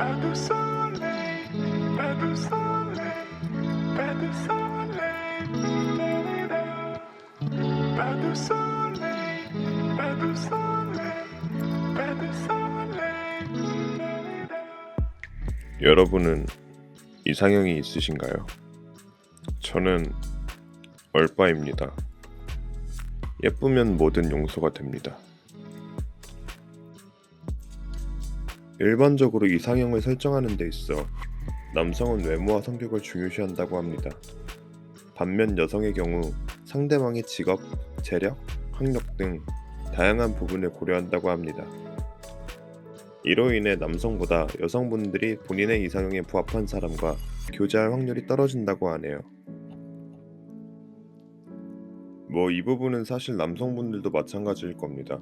Pas de soleil, pas de soleil, pas de soleil, pas de soleil, pas de soleil, pas de soleil. 여러분은 이상형이 있으신가요? 저는 얼빠입니다. 예쁘면 뭐든 용서가 됩니다. 일반적으로 이상형을 설정하는 데 있어 남성은 외모와 성격을 중요시한다고 합니다. 반면 여성의 경우 상대방의 직업, 재력, 학력 등 다양한 부분을 고려한다고 합니다. 이로 인해 남성보다 여성분들이 본인의 이상형에 부합한 사람과 교제할 확률이 떨어진다고 하네요. 이 부분은 사실 남성분들도 마찬가지일 겁니다.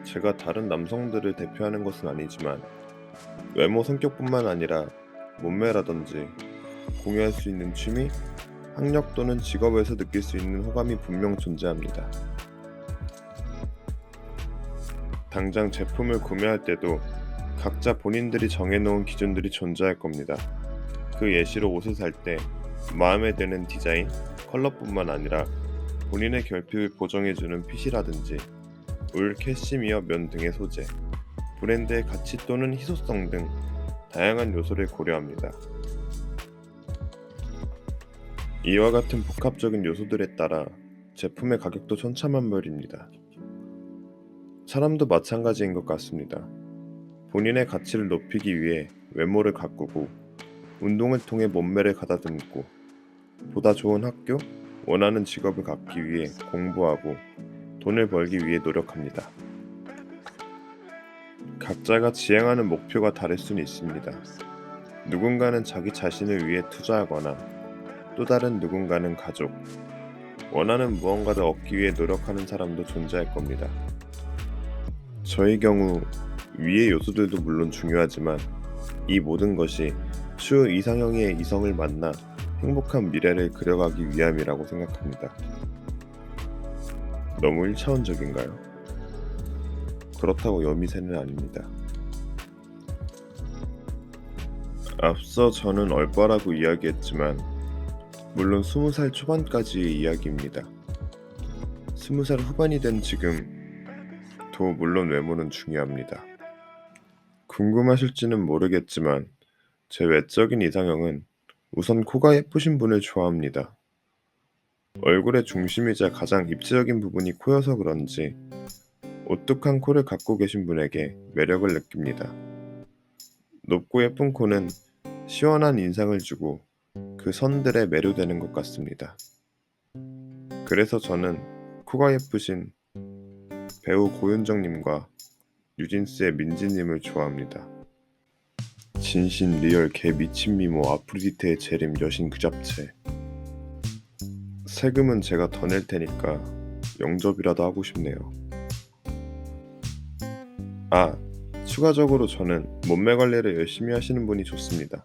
제가 다른 남성들을 대표하는 것은 아니지만 외모 성격뿐만 아니라 몸매라든지 공유할 수 있는 취미, 학력 또는 직업에서 느낄 수 있는 호감이 분명 존재합니다. 당장 제품을 구매할 때도 각자 본인들이 정해놓은 기준들이 존재할 겁니다. 그 예시로 옷을 살 때 마음에 드는 디자인, 컬러뿐만 아니라 본인의 결핍을 보정해주는 핏이라든지 울, 캐시미어, 면 등의 소재, 브랜드의 가치 또는 희소성 등 다양한 요소를 고려합니다. 이와 같은 복합적인 요소들에 따라 제품의 가격도 천차만별입니다. 사람도 마찬가지인 것 같습니다. 본인의 가치를 높이기 위해 외모를 가꾸고 운동을 통해 몸매를 가다듬고 보다 좋은 학교, 원하는 직업을 갖기 위해 공부하고 돈을 벌기 위해 노력합니다. 각자가 지향하는 목표가 다를 수는 있습니다. 누군가는 자기 자신을 위해 투자하거나 또 다른 누군가는 가족, 원하는 무언가를 얻기 위해 노력하는 사람도 존재할 겁니다. 저의 경우 위의 요소들도 물론 중요하지만 이 모든 것이 추후 이상형의 이성을 만나 행복한 미래를 그려가기 위함이라고 생각합니다. 너무 1차원적인가요? 그렇다고 여미새는 아닙니다. 앞서 저는 얼빠라고 이야기했지만 물론 20살 초반까지의 이야기입니다. 20살 후반이 된 지금도 물론 외모는 중요합니다. 궁금하실지는 모르겠지만 제 외적인 이상형은 우선 코가 예쁘신 분을 좋아합니다. 얼굴의 중심이자 가장 입체적인 부분이 코여서 그런지 오뚝한 코를 갖고 계신 분에게 매력을 느낍니다. 높고 예쁜 코는 시원한 인상을 주고 그 선들에 매료되는 것 같습니다. 그래서 저는 코가 예쁘신 배우 고윤정님과 뉴진스의 민지님을 좋아합니다. 진심 리얼 개 미친 미모 아프로디테의 재림 여신 그 잡채. 세금은 제가 더 낼 테니까 영접이라도 하고 싶네요. 추가적으로 저는 몸매 관리를 열심히 하시는 분이 좋습니다.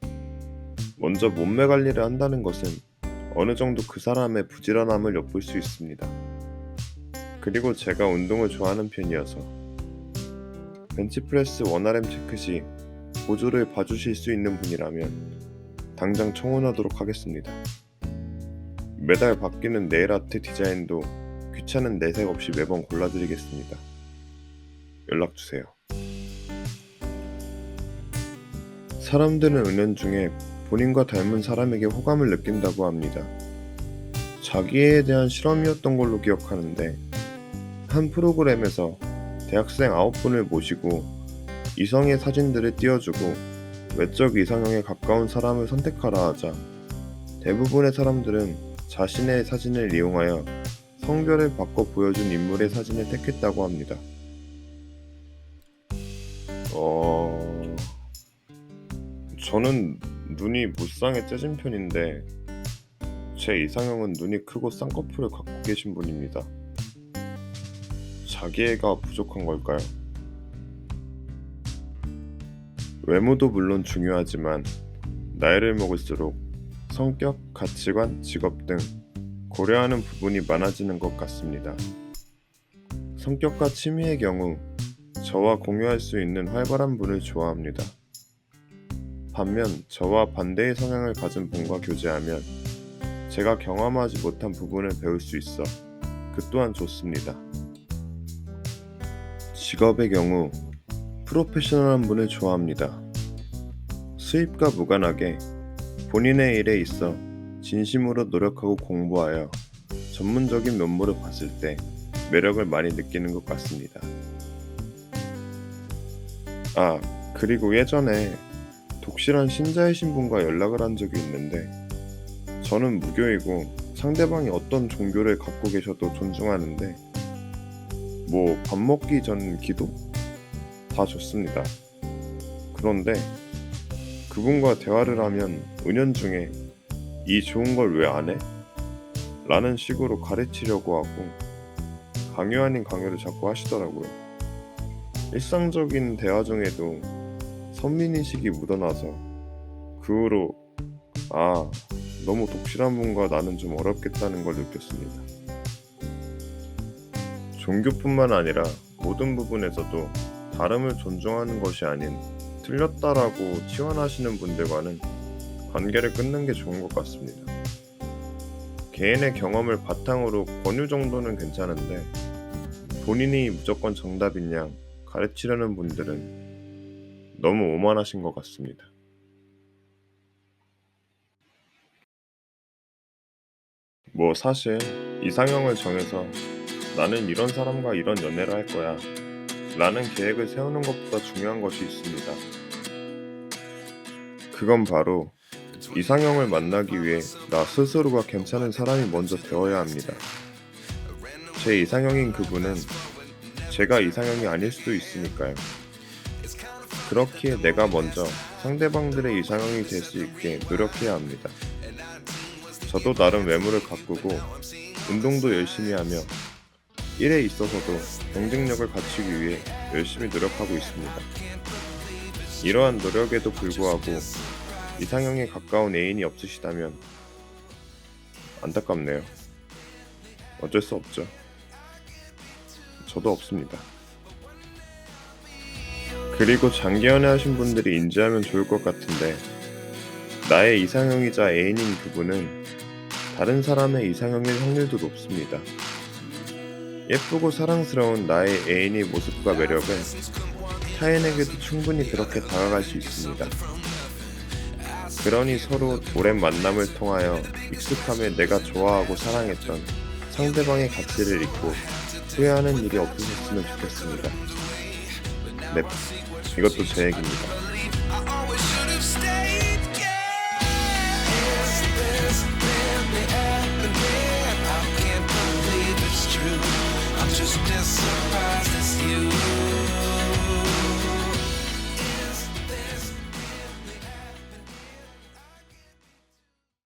먼저 몸매 관리를 한다는 것은 어느 정도 그 사람의 부지런함을 엿볼 수 있습니다. 그리고 제가 운동을 좋아하는 편이어서 벤치프레스 원RM 체크 시 보조를 봐주실 수 있는 분이라면 당장 청혼하도록 하겠습니다. 매달 바뀌는 네일아트 디자인도 귀찮은 내색 없이 매번 골라드리겠습니다. 연락주세요. 사람들은 은연중에 본인과 닮은 사람에게 호감을 느낀다고 합니다. 자기애에 대한 실험이었던 걸로 기억하는데 한 프로그램에서 대학생 9분을 모시고 이성의 사진들을 띄워주고 외적 이상형에 가까운 사람을 선택하라 하자 대부분의 사람들은 자신의 사진을 이용하여 성별을 바꿔 보여준 인물의 사진을 택했다고 합니다. 저는 눈이 무쌍에 째진 편인데 제 이상형은 눈이 크고 쌍꺼풀을 갖고 계신 분입니다. 자기애가 부족한 걸까요? 외모도 물론 중요하지만 나이를 먹을수록 성격, 가치관, 직업 등 고려하는 부분이 많아지는 것 같습니다. 성격과 취미의 경우 저와 공유할 수 있는 활발한 분을 좋아합니다. 반면 저와 반대의 성향을 가진 분과 교제하면 제가 경험하지 못한 부분을 배울 수 있어 그 또한 좋습니다. 직업의 경우 프로페셔널한 분을 좋아합니다. 수입과 무관하게 본인의 일에 있어 진심으로 노력하고 공부하여 전문적인 면모를 봤을 때 매력을 많이 느끼는 것 같습니다. 그리고 예전에 독실한 신자이신 분과 연락을 한 적이 있는데 저는 무교이고 상대방이 어떤 종교를 갖고 계셔도 존중하는데 밥 먹기 전 기도? 다 좋습니다. 그런데 그분과 대화를 하면 은연중에 이 좋은 걸 왜 안 해? 라는 식으로 가르치려고 하고 강요 아닌 강요를 자꾸 하시더라고요. 일상적인 대화 중에도 선민의식이 묻어나서 그 후로 너무 독실한 분과 나는 좀 어렵겠다는 걸 느꼈습니다. 종교뿐만 아니라 모든 부분에서도 다름을 존중하는 것이 아닌 틀렸다라고 치환하시는 분들과는 관계를 끊는 게 좋은 것 같습니다. 개인의 경험을 바탕으로 권유 정도는 괜찮은데 본인이 무조건 정답인 양 가르치려는 분들은 너무 오만하신 것 같습니다. 사실 이상형을 정해서 나는 이런 사람과 이런 연애를 할 거야 라는 계획을 세우는 것보다 중요한 것이 있습니다. 그건 바로 이상형을 만나기 위해 나 스스로가 괜찮은 사람이 먼저 되어야 합니다. 제 이상형인 그분은 제가 이상형이 아닐 수도 있으니까요. 그렇기에 내가 먼저 상대방들의 이상형이 될 수 있게 노력해야 합니다. 저도 나름 외모를 가꾸고 운동도 열심히 하며 일에 있어서도 경쟁력을 갖추기 위해 열심히 노력하고 있습니다. 이러한 노력에도 불구하고 이상형에 가까운 애인이 없으시다면 안타깝네요. 어쩔 수 없죠. 저도 없습니다. 그리고 장기 연애하신 분들이 인지하면 좋을 것 같은데 나의 이상형이자 애인인 그분은 다른 사람의 이상형일 확률도 높습니다. 예쁘고 사랑스러운 나의 애인의 모습과 매력은 타인에게도 충분히 그렇게 다가갈 수 있습니다. 그러니 서로 오랜 만남을 통하여 익숙함에 내가 좋아하고 사랑했던 상대방의 가치를 잊고 후회하는 일이 없으셨으면 좋겠습니다. 네, 이것도 제 얘기입니다. I'm just as surprised as you.